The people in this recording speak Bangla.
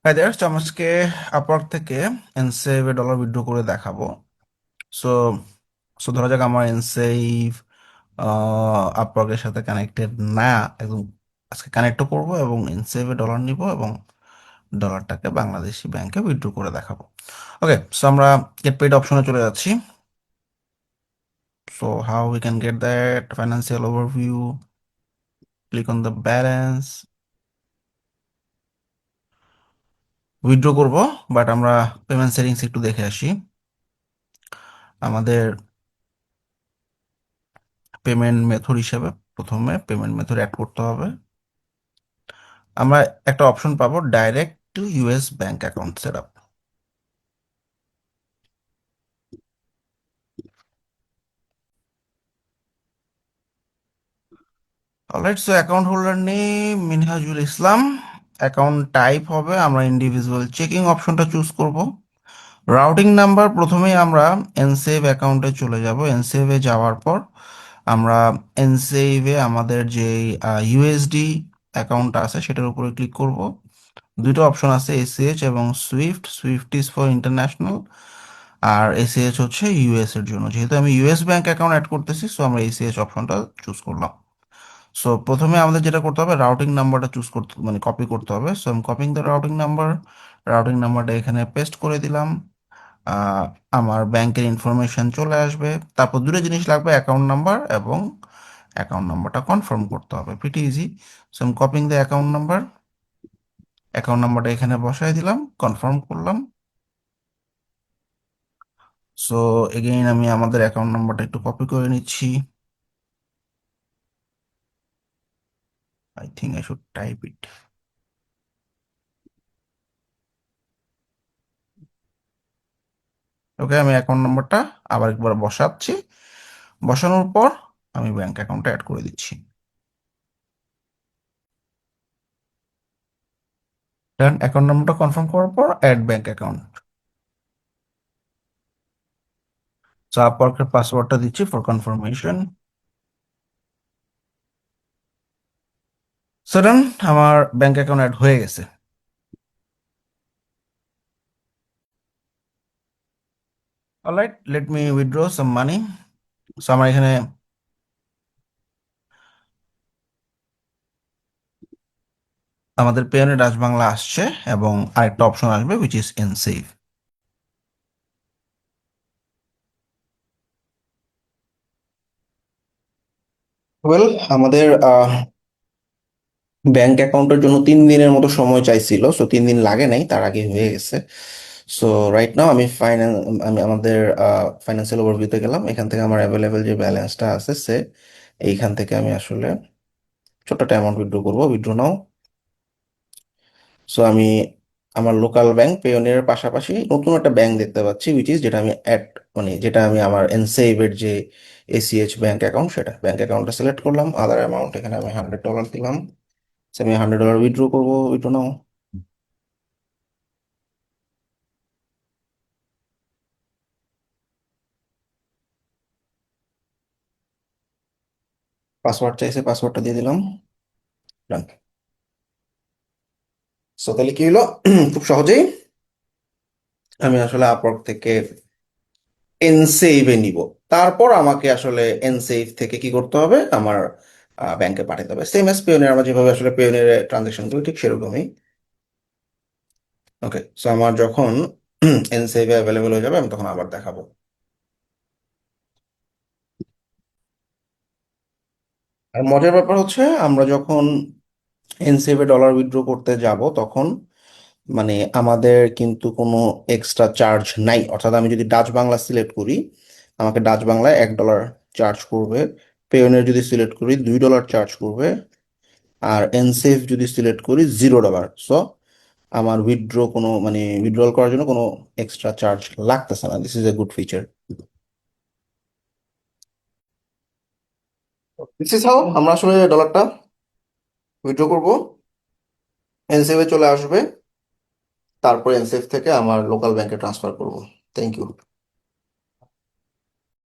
হাই দেয়ার, আজকে আপওয়ার্ক থেকে এনসেভ ডলার উইথড্র করে দেখাবো। সো সো ধরা যাক আমার এনসেভ আপওয়ার্কের সাথে কানেক্টেড না। একদম আজকে কানেক্টও করবো এবং এনসেভে ডলার নিব এবং ডলারটাকে বাংলাদেশি ব্যাংকে উইথড্র করে দেখাবো। ওকে, সো আমরা গেট পেইড অপশনে চলে যাচ্ছি। So how we can get that financial overview, click on the balance. Withdraw করব, বাট আমরা পেমেন্ট সেটিংস একটু দেখে আসি। আমাদের পেমেন্ট মেথড হিসেবে প্রথমে পেমেন্ট মেথড অ্যাড করতে হবে। আমরা একটা অপশন পাবো, direct two US bank account set up. Alright, so account holder name Minhajul ইসলাম। অ্যাকাউন্ট টাইপ হবে, আমরা ইন্ডিভিজুয়াল চেকিং অপশনটা চুজ করব। রাউটিং নাম্বার প্রথমেই আমরা এনসেভ অ্যাকাউন্টে চলে যাব। এনসেভে যাওয়ার পর আমরা এনসেভে আমাদের যে ইউএসডি অ্যাকাউন্টটা আছে সেটার উপরে ক্লিক করব। দুটো অপশন আছে, এসিএইচ এবং SWIFT. SWIFT is for international, আর এসিএইচ হচ্ছে ইউএস এর জন্য। যেহেতু আমি ইউএস ব্যাংক অ্যাকাউন্ট অ্যাড করতেছি, সো আমরা এসিএইচ অপশনটা চুজ করলাম। সো প্রথমে আমাদের যেটা করতে হবে, রাউটিং নাম্বারটা চুজ করতে মানে কপি করতে হবে। সো আমি copying the routing number. Routing নাম্বারটা এখানে পেস্ট করে দিলাম। আহ, আমার ব্যাংকের ইনফরমেশন চলে আসবে। তারপর দুটো জিনিস লাগবে, অ্যাকাউন্ট নাম্বার এবং অ্যাকাউন্ট নাম্বারটা কনফার্ম করতে হবে। Pretty easy. সো আমি copying the account number, account নাম্বারটা এখানে বসাই দিলাম, কনফার্ম করলাম। সো এগেইন আমি আমাদের অ্যাকাউন্ট নাম্বারটা একটু কপি করে নিচ্ছি। I think I should type it. Okay, আমি অ্যাকাউন্ট নাম্বারটা আবার একবার বসাচ্ছি। বসানোর পর আমি ব্যাংক অ্যাকাউন্টটা অ্যাড করে দিচ্ছি। দেন অ্যাকাউন্ট নাম্বারটা কনফার্ম করার পর অ্যাড ব্যাংক অ্যাকাউন্ট। সো আপওয়ার্কের পাসওয়ার্ডটা দিচ্ছি ফর কনফার্মেশন। সো দেন আমার ব্যাংক অ্যাকাউন্ট অ্যাড হয়ে গেছে। অলরাইট, লেট মি উইথড্র সাম মানি। সো আমার এখানে আমাদের পেয়নে ডাচ বাংলা আসছে এবং আরেকটা অপশন আসবে উইচ ইজ এনসেভ। ওয়েল, আমাদের ব্যাংক অ্যাকাউন্টের জন্য 3 দিনের মতো সময় চাইছিল, সো 3 দিন লাগে নাই, তার আগে হয়ে গেছে। সো রাইট নাও আমি আমাদের ফাইন্যান্সিয়াল ওভারভিউতে গেলাম। এখান থেকে আমার অ্যাভেলেবেল যে ব্যালেন্সটা আছে এইখান থেকে আমি আসলে ছোট একটা অ্যামাউন্ট উইথড্র করবো। উইথড্র নাও। সো আমি আমার লোকাল ব্যাংক পেওনিয়ার পাশাপাশি নতুন একটা ব্যাংক দেখতে পাচ্ছি, উইচ ইজ যেটা আমি অ্যাড যেটা আমি আমার এনসেভের যে এসিএইচ ব্যাংক অ্যাকাউন্ট, সেটা ব্যাংক অ্যাকাউন্টটা সিলেক্ট করলাম। আদার অ্যামাউন্ট এখানে আমি $100 দিলাম। So, আমি $100 উইথড্র করবো। উইথড্র নাও। পাসওয়ার্ড চাইছে, পাসওয়ার্ডটা দিয়ে দিলাম। Done. সো তাহলে কি হলো, খুব সহজেই আমি আসলে আপওয়ার্ক থেকে এনসেভে নিব। তারপর আমাকে আসলে এনসেভ থেকে কি করতে হবে, আমার ব্যাংকে পাঠাতে হবে। সেম এস পেওনিয়ার, আমরা যেভাবে আসলে পেওনিয়ার ট্রানজাকশন করি ঠিক সেরকমই। ওকে, সো আমার যখন এনসেভে অ্যাভেলেবল হয়ে যাবে আমি তখন আবার দেখাবো। আর মজার ব্যাপার হচ্ছে, আমরা যখন এনসেভে ডলার উইথড্র করতে যাব তখন আমাদের কিন্তু কোনো এক্সট্রা চার্জ নাই। অর্থাৎ আমি যদি ডাচ বাংলা সিলেক্ট করি, আমাকে ডাচ বাংলায় $1 চার্জ করবে। পেওনের যদি সিলেক্ট করি $2 চার্জ করবে। আর এনসেভ যদি সিলেক্ট করি $0। সো আমার উইথড্রল করার জন্য কোনো এক্সট্রা চার্জ লাগতেছে না। This is a good feature. This is how আমরা আসলে ডলারটা উইথড্র করব। এনসেভে চলে আসবে, তারপর এনসেভ থেকে আমার লোকাল ব্যাংকে ট্রান্সফার করব। Thank you.